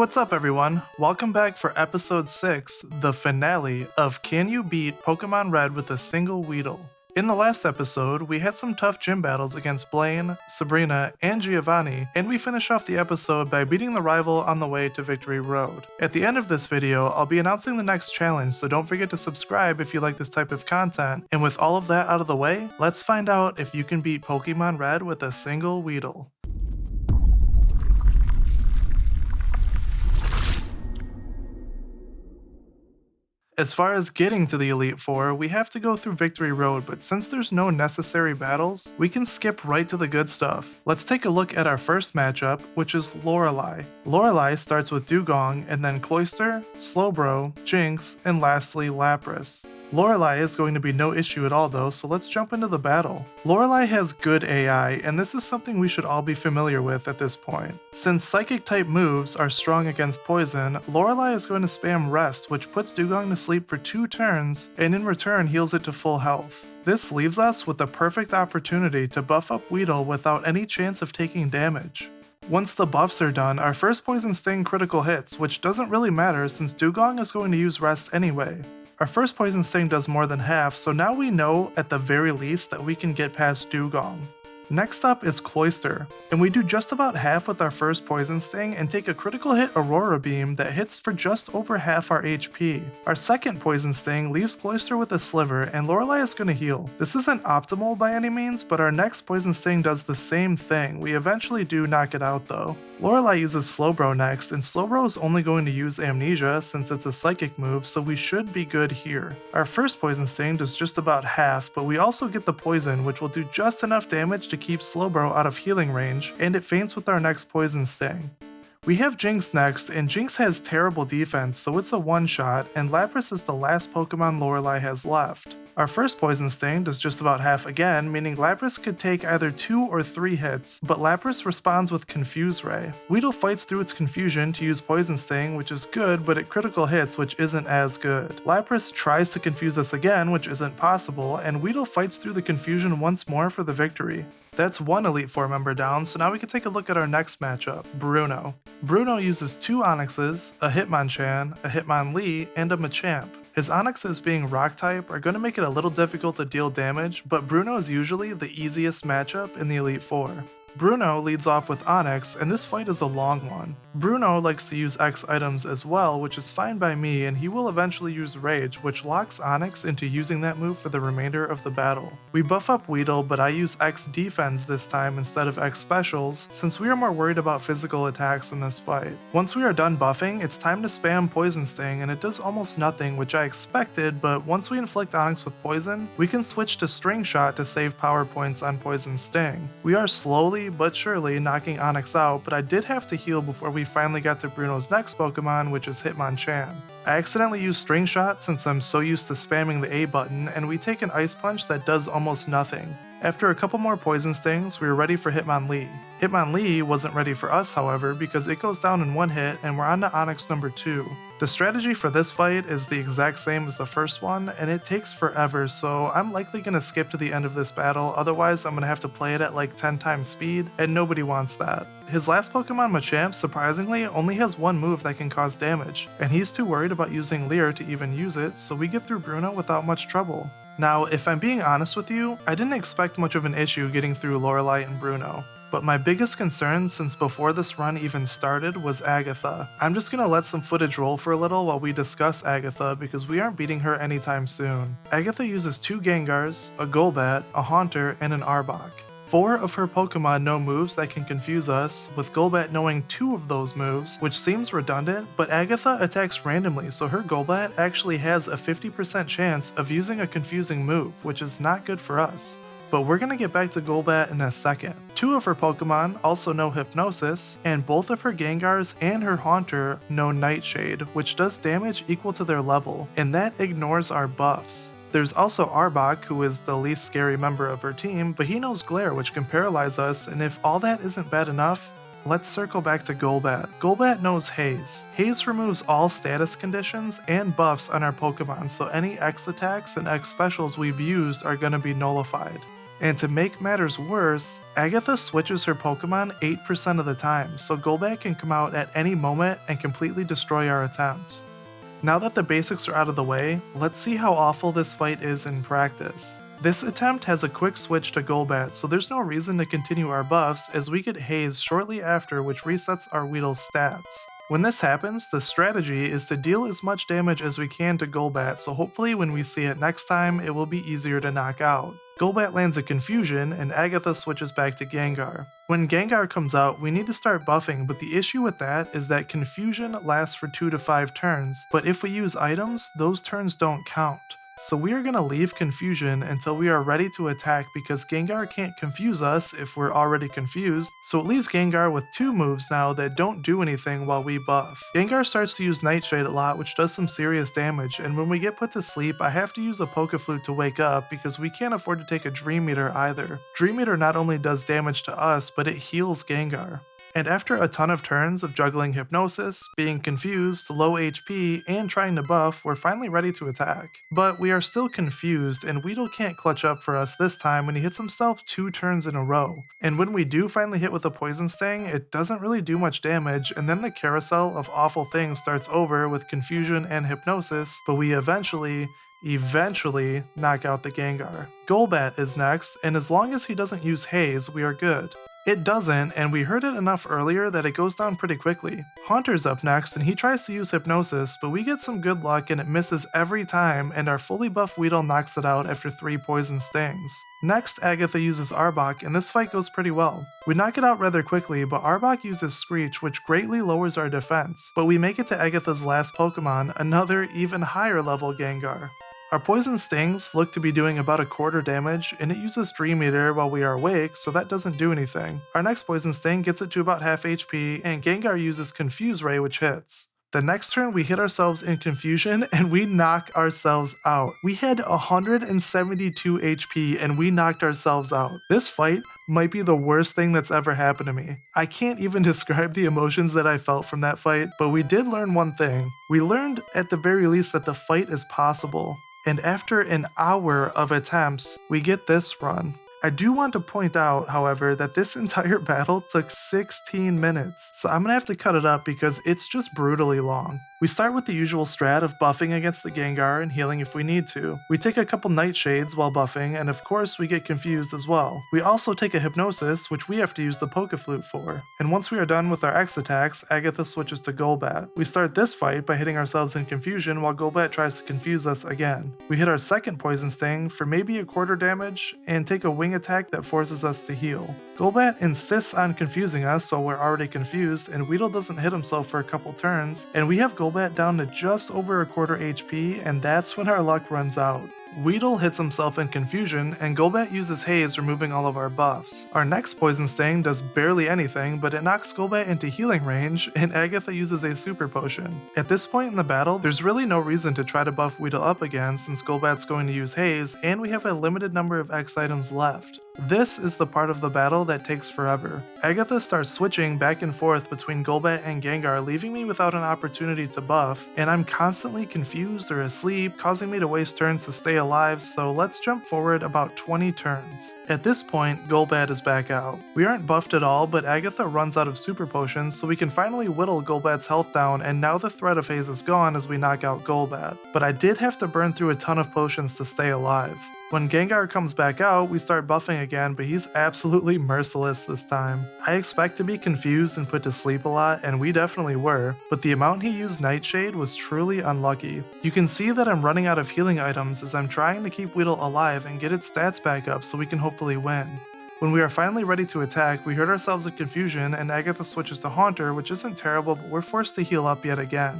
What's up, everyone? Welcome back for episode 6, the finale of Can You Beat Pokemon Red with a Single Weedle? In the last episode, we had some tough gym battles against Blaine, Sabrina, and Giovanni, and we finish off the episode by beating the rival on the way to Victory Road. At the end of this video, I'll be announcing the next challenge, so don't forget to subscribe if you like this type of content, and with all of that out of the way, let's find out if you can beat Pokemon Red with a single Weedle. As far as getting to the Elite Four, we have to go through Victory Road, but since there's no necessary battles, we can skip right to the good stuff. Let's take a look at our first matchup, which is Lorelei. Lorelei starts with Dugong, and then Cloyster, Slowbro, Jinx, and lastly Lapras. Lorelei is going to be no issue at all though, so let's jump into the battle. Lorelei has good AI, and this is something we should all be familiar with at this point. Since Psychic type moves are strong against poison, Lorelei is going to spam Rest, which puts Dugong to sleep for 2 turns, and in return heals it to full health. This leaves us with the perfect opportunity to buff up Weedle without any chance of taking damage. Once the buffs are done, our first Poison Sting critical hits, which doesn't really matter since Dugong is going to use Rest anyway. Our first Poison Sting does more than half, so now we know at the very least that we can get past Dugong. Next up is Cloyster, and we do just about half with our first Poison Sting and take a critical hit Aurora Beam that hits for just over half our HP. Our second Poison Sting leaves Cloyster with a sliver, and Lorelei is going to heal. This isn't optimal by any means, but our next Poison Sting does the same thing. We eventually do knock it out though. Lorelei uses Slowbro next, and Slowbro is only going to use Amnesia since it's a psychic move, so we should be good here. Our first Poison Sting does just about half, but we also get the poison, which will do just enough damage to keep Slowbro out of healing range, and it faints with our next Poison Sting. We have Jinx next, and Jinx has terrible defense, so it's a one-shot, and Lapras is the last Pokemon Lorelei has left. Our first Poison Sting does just about half again, meaning Lapras could take either 2 or 3 hits, but Lapras responds with Confuse Ray. Weedle fights through its confusion to use Poison Sting, which is good, but it critical hits, which isn't as good. Lapras tries to confuse us again, which isn't possible, and Weedle fights through the confusion once more for the victory. That's one Elite Four member down, so now we can take a look at our next matchup, Bruno. Bruno uses 2 Onixes, a Hitmonchan, a Hitmonlee, and a Machamp. His Onixes being Rock type are going to make it a little difficult to deal damage, but Bruno is usually the easiest matchup in the Elite Four. Bruno leads off with Onix, and this fight is a long one. Bruno likes to use X items as well, which is fine by me, and he will eventually use Rage, which locks Onix into using that move for the remainder of the battle. We buff up Weedle, but I use X defense this time instead of X specials, since we are more worried about physical attacks in this fight. Once we are done buffing, it's time to spam Poison Sting, and it does almost nothing, which I expected, but once we inflict Onix with poison, we can switch to String Shot to save power points on Poison Sting. We are slowly but surely knocking Onix out, but I did have to heal before we finally got to Bruno's next Pokemon, which is Hitmonchan. I accidentally used String Shot since I'm so used to spamming the A button, and we take an Ice Punch that does almost nothing. After a couple more Poison Stings, we were ready for Hitmonlee. Hitmonlee wasn't ready for us, however, because it goes down in 1 hit and we're on to Onix number 2. The strategy for this fight is the exact same as the first one, and it takes forever, so I'm likely going to skip to the end of this battle, otherwise I'm going to have to play it at like 10 times speed, and nobody wants that. His last Pokemon, Machamp, surprisingly only has 1 move that can cause damage, and he's too worried about using Leer to even use it, so we get through Bruno without much trouble. Now, if I'm being honest with you, I didn't expect much of an issue getting through Lorelei and Bruno. But my biggest concern since before this run even started was Agatha. I'm just gonna let some footage roll for a little while we discuss Agatha because we aren't beating her anytime soon. Agatha uses 2 Gengars, a Golbat, a Haunter, and an Arbok. 4 of her Pokemon know moves that can confuse us, with Golbat knowing 2 of those moves, which seems redundant, but Agatha attacks randomly, so her Golbat actually has a 50% chance of using a confusing move, which is not good for us. But we're gonna get back to Golbat in a second. 2 of her Pokemon also know Hypnosis, and both of her Gengars and her Haunter know Nightshade, which does damage equal to their level, and that ignores our buffs. There's also Arbok, who is the least scary member of her team, but he knows Glare, which can paralyze us, and if all that isn't bad enough, let's circle back to Golbat. Golbat knows Haze. Haze removes all status conditions and buffs on our Pokemon, so any X attacks and X specials we've used are going to be nullified. And to make matters worse, Agatha switches her Pokemon 8% of the time, so Golbat can come out at any moment and completely destroy our attempt. Now that the basics are out of the way, let's see how awful this fight is in practice. This attempt has a quick switch to Golbat, so there's no reason to continue our buffs as we get Haze shortly after, which resets our Weedle's stats. When this happens, the strategy is to deal as much damage as we can to Golbat, so hopefully when we see it next time, it will be easier to knock out. Golbat lands a Confusion, and Agatha switches back to Gengar. When Gengar comes out, we need to start buffing, but the issue with that is that Confusion lasts for 2 to 5 turns, but if we use items, those turns don't count. So we are going to leave Confusion until we are ready to attack because Gengar can't confuse us if we're already confused, so it leaves Gengar with 2 moves now that don't do anything while we buff. Gengar starts to use Nightshade a lot, which does some serious damage, and when we get put to sleep, I have to use a Pokeflute to wake up because we can't afford to take a Dream Eater either. Dream Eater not only does damage to us, but it heals Gengar. And after a ton of turns of juggling Hypnosis, being confused, low HP, and trying to buff, we're finally ready to attack. But we are still confused, and Weedle can't clutch up for us this time when he hits himself 2 turns in a row. And when we do finally hit with a Poison Sting, it doesn't really do much damage, and then the carousel of awful things starts over with Confusion and Hypnosis, but we eventually knock out the Gengar. Golbat is next, and as long as he doesn't use Haze, we are good. It doesn't, and we heard it enough earlier that it goes down pretty quickly. Haunter's up next, and he tries to use Hypnosis, but we get some good luck and it misses every time, and our fully buffed Weedle knocks it out after 3 Poison Stings. Next, Agatha uses Arbok, and this fight goes pretty well. We knock it out rather quickly, but Arbok uses Screech, which greatly lowers our defense, but we make it to Agatha's last Pokemon, another even higher level Gengar. Our Poison Stings look to be doing about 1/4 damage, and it uses Dream Eater while we are awake, so that doesn't do anything. Our next Poison Sting gets it to about half HP, and Gengar uses Confuse Ray, which hits. The next turn we hit ourselves in Confusion, and we knock ourselves out. We had 172 HP, and we knocked ourselves out. This fight might be the worst thing that's ever happened to me. I can't even describe the emotions that I felt from that fight, but we did learn one thing. We learned, at the very least, that the fight is possible. And after an hour of attempts, we get this run. I do want to point out, however, that this entire battle took 16 minutes, so I'm gonna have to cut it up because it's just brutally long. We start with the usual strat of buffing against the Gengar and healing if we need to. We take a couple Nightshades while buffing, and of course we get confused as well. We also take a Hypnosis, which we have to use the Pokeflute for. And once we are done with our X attacks, Agatha switches to Golbat. We start this fight by hitting ourselves in Confusion while Golbat tries to confuse us again. We hit our second Poison Sting for maybe 1/4 damage, and take a Wing attack that forces us to heal. Golbat insists on confusing us, so we're already confused, and Weedle doesn't hit himself for a couple turns, and we have Golbat down to just over 1/4 HP, and that's when our luck runs out. Weedle hits himself in Confusion, and Golbat uses Haze, removing all of our buffs. Our next Poison Sting does barely anything, but it knocks Golbat into healing range, and Agatha uses a Super Potion. At this point in the battle, there's really no reason to try to buff Weedle up again since Golbat's going to use Haze, and we have a limited number of X items left. This is the part of the battle that takes forever. Agatha starts switching back and forth between Golbat and Gengar, leaving me without an opportunity to buff, and I'm constantly confused or asleep, causing me to waste turns to stay alive, so let's jump forward about 20 turns. At this point, Golbat is back out. We aren't buffed at all, but Agatha runs out of Super Potions, so we can finally whittle Golbat's health down, and now the threat of Haze is gone as we knock out Golbat. But I did have to burn through a ton of potions to stay alive. When Gengar comes back out, we start buffing again, but he's absolutely merciless this time. I expect to be confused and put to sleep a lot, and we definitely were, but the amount he used Nightshade was truly unlucky. You can see that I'm running out of healing items as I'm trying to keep Weedle alive and get its stats back up so we can hopefully win. When we are finally ready to attack, we hurt ourselves in Confusion, and Agatha switches to Haunter, which isn't terrible, but we're forced to heal up yet again.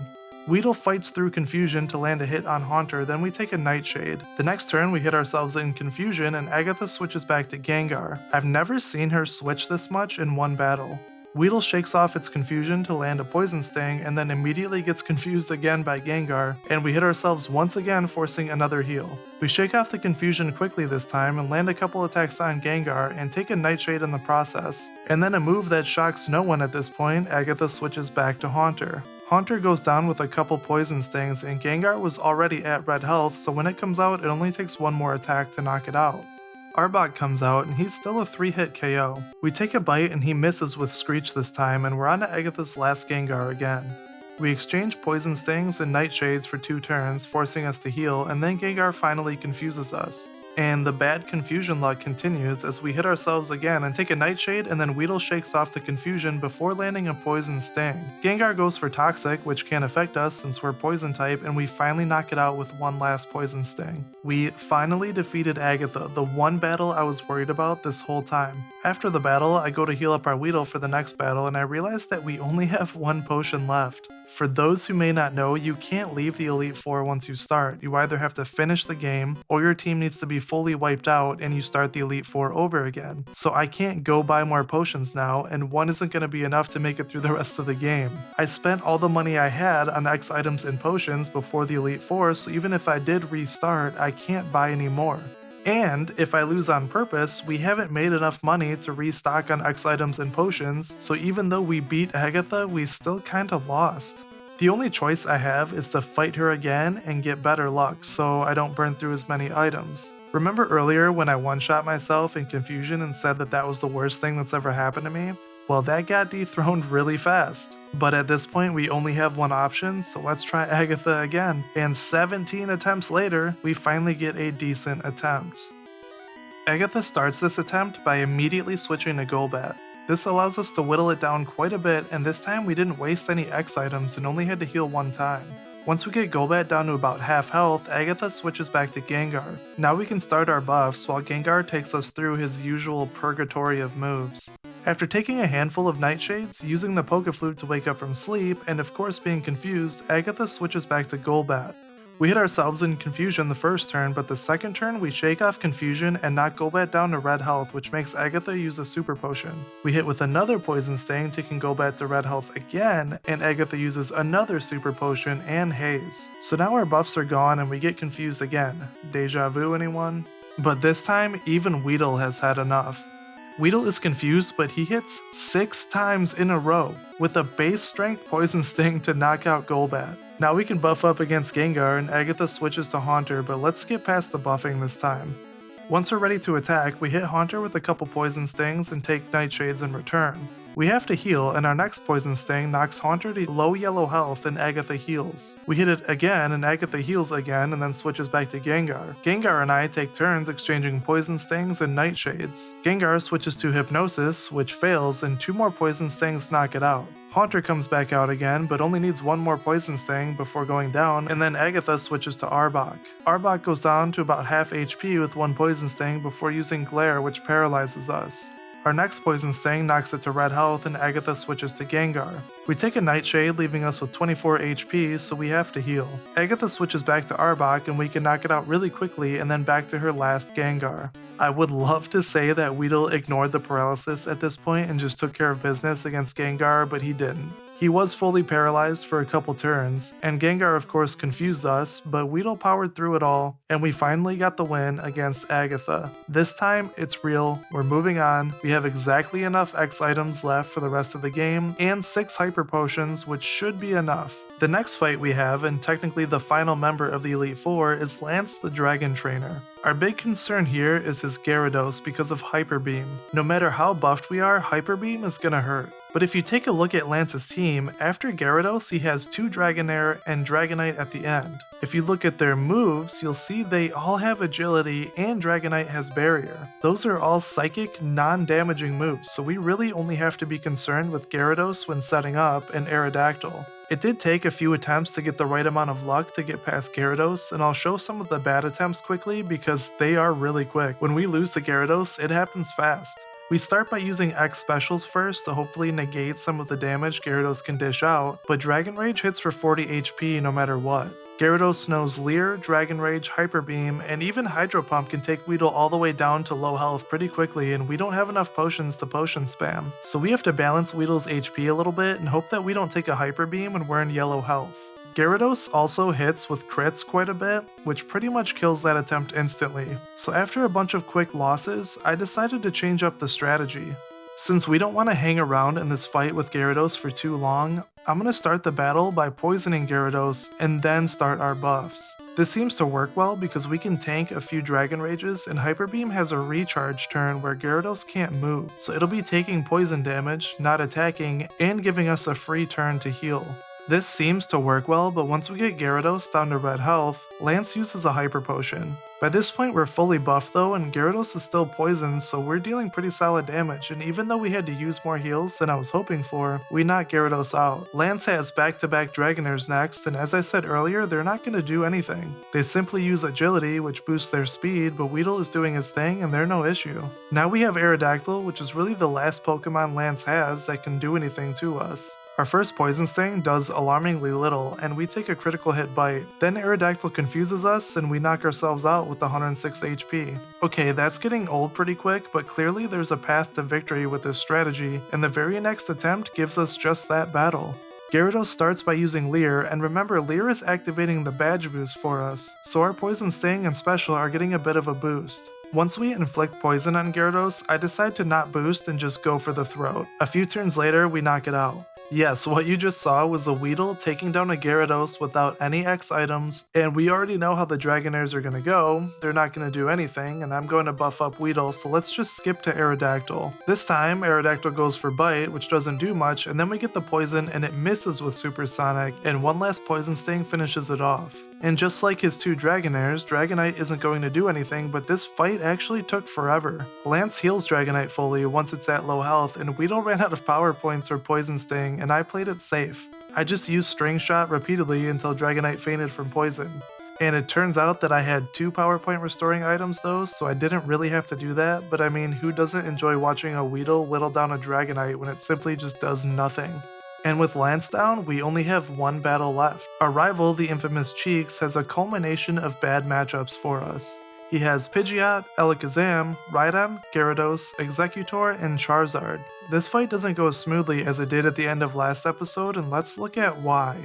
Weedle fights through Confusion to land a hit on Haunter, then we take a Nightshade. The next turn we hit ourselves in Confusion, and Agatha switches back to Gengar. I've never seen her switch this much in one battle. Weedle shakes off its Confusion to land a Poison Sting, and then immediately gets confused again by Gengar, and we hit ourselves once again, forcing another heal. We shake off the Confusion quickly this time and land a couple attacks on Gengar and take a Nightshade in the process. And then a move that shocks no one at this point, Agatha switches back to Haunter. Haunter goes down with a couple Poison Stings, and Gengar was already at red health, so when it comes out, it only takes one more attack to knock it out. Arbok comes out and he's still a 3-hit KO. We take a bite and he misses with Screech this time, and we're on to Agatha's last Gengar again. We exchange Poison Stings and Nightshades for 2 turns, forcing us to heal, and then Gengar finally confuses us. And the bad confusion luck continues as we hit ourselves again and take a Nightshade, and then Weedle shakes off the confusion before landing a Poison Sting. Gengar goes for Toxic, which can't affect us since we're Poison type, and we finally knock it out with one last Poison Sting. We finally defeated Agatha, the one battle I was worried about this whole time. After the battle, I go to heal up our Weedle for the next battle, and I realize that we only have 1 potion left. For those who may not know, you can't leave the Elite Four once you start. You either have to finish the game, or your team needs to be fully wiped out and you start the Elite Four over again. So I can't go buy more potions now, and 1 isn't going to be enough to make it through the rest of the game. I spent all the money I had on X items and potions before the Elite Four, so even if I did restart, I can't buy any more. And if I lose on purpose, we haven't made enough money to restock on X items and potions, so even though we beat Agatha, we still kinda lost. The only choice I have is to fight her again and get better luck so I don't burn through as many items. Remember earlier when I one-shot myself in confusion and said that that was the worst thing that's ever happened to me? Well, that got dethroned really fast. But at this point, we only have 1 option, so let's try Agatha again. And 17 attempts later, we finally get a decent attempt. Agatha starts this attempt by immediately switching to Golbat. This allows us to whittle it down quite a bit, and this time we didn't waste any X items and only had to heal 1 time. Once we get Golbat down to about half health, Agatha switches back to Gengar. Now we can start our buffs while Gengar takes us through his usual purgatory of moves. After taking a handful of Nightshades, using the Pokeflute to wake up from sleep, and of course being confused, Agatha switches back to Golbat. We hit ourselves in confusion the first turn, but the second turn we shake off confusion and knock Golbat down to red health, which makes Agatha use a super potion. We hit with another Poison Sting, taking Golbat to red health again, and Agatha uses another super potion and haze. So now our buffs are gone and we get confused again. Deja vu, anyone? But this time, even Weedle has had enough. Weedle is confused, but he hits 6 times in a row with a base strength Poison Sting to knock out Golbat. Now we can buff up against Gengar and Agatha switches to Haunter, but let's skip past the buffing this time. Once we're ready to attack, we hit Haunter with a couple Poison Stings and take Nightshades in return. We have to heal, and our next Poison Sting knocks Haunter to low yellow health and Agatha heals. We hit it again and Agatha heals again and then switches back to Gengar. Gengar and I take turns exchanging Poison Stings and Nightshades. Gengar switches to Hypnosis, which fails, and 2 more Poison Stings knock it out. Haunter comes back out again, but only needs 1 more Poison Sting before going down, and then Agatha switches to Arbok. Arbok goes down to about half HP with 1 Poison Sting before using Glare, which paralyzes us. Our next Poison Sting knocks it to red health and Agatha switches to Gengar. We take a Nightshade, leaving us with 24 HP, so we have to heal. Agatha switches back to Arbok and we can knock it out really quickly and then back to her last Gengar. I would love to say that Weedle ignored the paralysis at this point and just took care of business against Gengar, but he didn't. He was fully paralyzed for a couple turns, and Gengar of course confused us, but Weedle powered through it all, and we finally got the win against Agatha. This time, it's real, we're moving on, we have exactly enough X items left for the rest of the game, and 6 Hyper Potions, which should be enough. The next fight we have, and technically the final member of the Elite Four, is Lance the Dragon Trainer. Our big concern here is his Gyarados because of Hyper Beam. No matter how buffed we are, Hyper Beam is gonna hurt. But if you take a look at Lance's team, after Gyarados he has 2 Dragonair and Dragonite at the end. If you look at their moves, you'll see they all have Agility and Dragonite has Barrier. Those are all psychic, non-damaging moves, so we really only have to be concerned with Gyarados when setting up and Aerodactyl. It did take a few attempts to get the right amount of luck to get past Gyarados, and I'll show some of the bad attempts quickly because they are really quick. When we lose to Gyarados, it happens fast. We start by using X specials first to hopefully negate some of the damage Gyarados can dish out, but Dragon Rage hits for 40 HP no matter what. Gyarados knows Leer, Dragon Rage, Hyper Beam, and even Hydro Pump can take Weedle all the way down to low health pretty quickly, and we don't have enough potions to potion spam. So we have to balance Weedle's HP a little bit and hope that we don't take a Hyper Beam when we're in yellow health. Gyarados also hits with crits quite a bit, which pretty much kills that attempt instantly. So after a bunch of quick losses, I decided to change up the strategy. Since we don't want to hang around in this fight with Gyarados for too long, I'm going to start the battle by poisoning Gyarados and then start our buffs. This seems to work well because we can tank a few Dragon Rages, and Hyper Beam has a recharge turn where Gyarados can't move, so it'll be taking poison damage, not attacking, and giving us a free turn to heal. This seems to work well, but once we get Gyarados down to red health, Lance uses a Hyper Potion. By this point we're fully buffed though, and Gyarados is still poisoned, so we're dealing pretty solid damage, and even though we had to use more heals than I was hoping for, we knocked Gyarados out. Lance has back-to-back Dragonairs next, and as I said earlier, they're not going to do anything. They simply use Agility, which boosts their speed, but Weedle is doing his thing and they're no issue. Now we have Aerodactyl, which is really the last Pokemon Lance has that can do anything to us. Our first Poison Sting does alarmingly little, and we take a critical hit bite. Then Aerodactyl confuses us, and we knock ourselves out with 106 HP. Okay, that's getting old pretty quick, but clearly there's a path to victory with this strategy, and the very next attempt gives us just that battle. Gyarados starts by using Leer, and remember Leer is activating the badge boost for us, so our Poison Sting and Special are getting a bit of a boost. Once we inflict poison on Gyarados, I decide to not boost and just go for the throat. A few turns later, we knock it out. Yes, what you just saw was a Weedle taking down a Gyarados without any X items, and we already know how the Dragonairs are gonna go. They're not gonna do anything, and I'm going to buff up Weedle, so let's just skip to Aerodactyl. This time, Aerodactyl goes for Bite, which doesn't do much, and then we get the poison and it misses with Supersonic, and one last Poison Sting finishes it off. And just like his two Dragonairs, Dragonite isn't going to do anything, but this fight actually took forever. Lance heals Dragonite fully once it's at low health, and Weedle ran out of power points for Poison Sting, and I played it safe. I just used String Shot repeatedly until Dragonite fainted from poison. And it turns out that I had 2 power point restoring items though, so I didn't really have to do that, but I mean, who doesn't enjoy watching a Weedle whittle down a Dragonite when it simply just does nothing? And with Lance down, we only have one battle left. Our rival, the infamous Cheeks, has a culmination of bad matchups for us. He has Pidgeot, Alakazam, Rhydon, Gyarados, Executor, and Charizard. This fight doesn't go as smoothly as it did at the end of last episode, and let's look at why.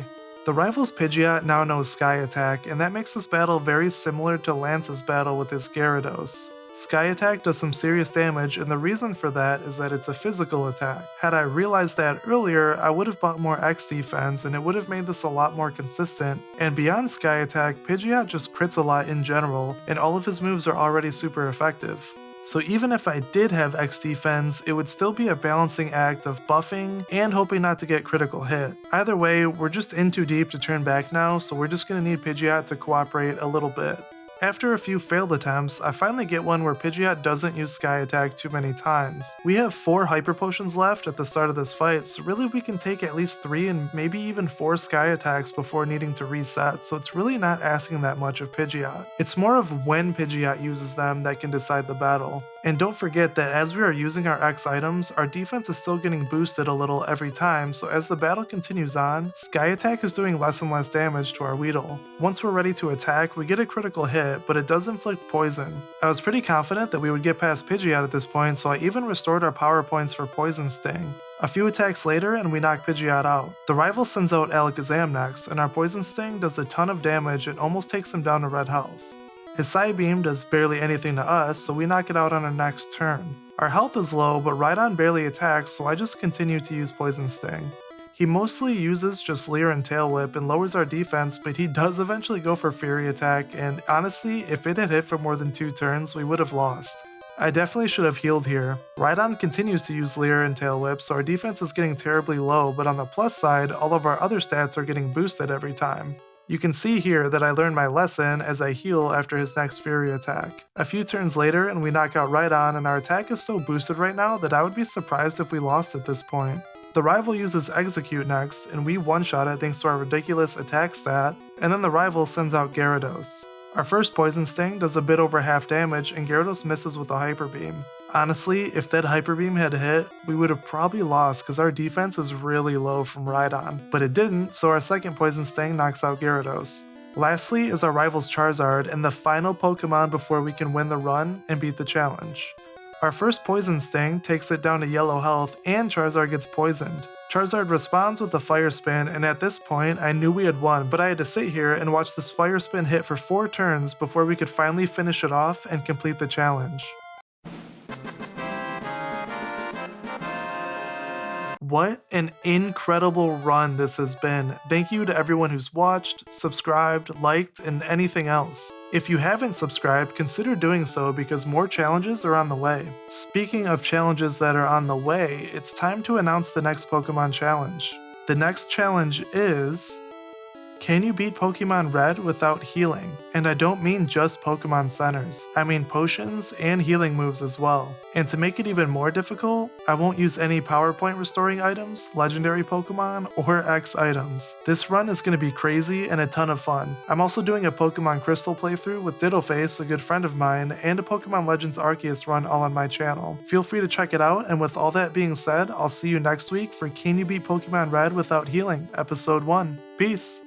The rival's Pidgeot now knows Sky Attack, and that makes this battle very similar to Lance's battle with his Gyarados. Sky Attack does some serious damage, and the reason for that is that it's a physical attack. Had I realized that earlier, I would have bought more X defense and it would have made this a lot more consistent. And beyond Sky Attack, Pidgeot just crits a lot in general, and all of his moves are already super effective. So even if I did have X defense, it would still be a balancing act of buffing and hoping not to get critical hit. Either way, we're just in too deep to turn back now, so we're just going to need Pidgeot to cooperate a little bit. After a few failed attempts, I finally get one where Pidgeot doesn't use Sky Attack too many times. We have 4 Hyper Potions left at the start of this fight, so really we can take at least 3 and maybe even 4 Sky Attacks before needing to reset, so it's really not asking that much of Pidgeot. It's more of when Pidgeot uses them that can decide the battle. And don't forget that as we are using our X items, our defense is still getting boosted a little every time, so as the battle continues on, Sky Attack is doing less and less damage to our Weedle. Once we're ready to attack, we get a critical hit, but it does inflict poison. I was pretty confident that we would get past Pidgeot at this point, so I even restored our power points for Poison Sting. A few attacks later and we knock Pidgeot out. The rival sends out Alakazam next, and our Poison Sting does a ton of damage and almost takes him down to red health. His Psybeam does barely anything to us, so we knock it out on our next turn. Our health is low, but Rhydon barely attacks, so I just continue to use Poison Sting. He mostly uses just Leer and Tail Whip and lowers our defense, but he does eventually go for Fury Attack, and honestly, if it had hit for more than 2 turns, we would have lost. I definitely should have healed here. Rhydon continues to use Leer and Tail Whip, so our defense is getting terribly low, but on the plus side, all of our other stats are getting boosted every time. You can see here that I learned my lesson as I heal after his next Fury Attack. A few turns later and we knock out Rhydon, and our attack is so boosted right now that I would be surprised if we lost at this point. The rival uses Execute next, and we one-shot it thanks to our ridiculous attack stat, and then the rival sends out Gyarados. Our first Poison Sting does a bit over half damage, and Gyarados misses with a Hyper Beam. Honestly, if that Hyper Beam had hit, we would have probably lost because our defense is really low from Rhydon, but it didn't, so our second Poison Sting knocks out Gyarados. Lastly is our rival's Charizard, and the final Pokemon before we can win the run and beat the challenge. Our first Poison Sting takes it down to yellow health, and Charizard gets poisoned. Charizard responds with a Fire Spin, and at this point I knew we had won, but I had to sit here and watch this Fire Spin hit for 4 turns before we could finally finish it off and complete the challenge. What an incredible run this has been. Thank you to everyone who's watched, subscribed, liked, and anything else. If you haven't subscribed, consider doing so because more challenges are on the way. Speaking of challenges that are on the way, it's time to announce the next Pokemon challenge. The next challenge is... Can you beat Pokemon Red without healing? And I don't mean just Pokemon centers, I mean potions and healing moves as well. And to make it even more difficult, I won't use any PowerPoint restoring items, legendary Pokemon, or X items. This run is going to be crazy and a ton of fun. I'm also doing a Pokemon Crystal playthrough with Diddleface, a good friend of mine, and a Pokemon Legends Arceus run all on my channel. Feel free to check it out, and with all that being said, I'll see you next week for Can You Beat Pokemon Red Without Healing, Episode 1. Peace!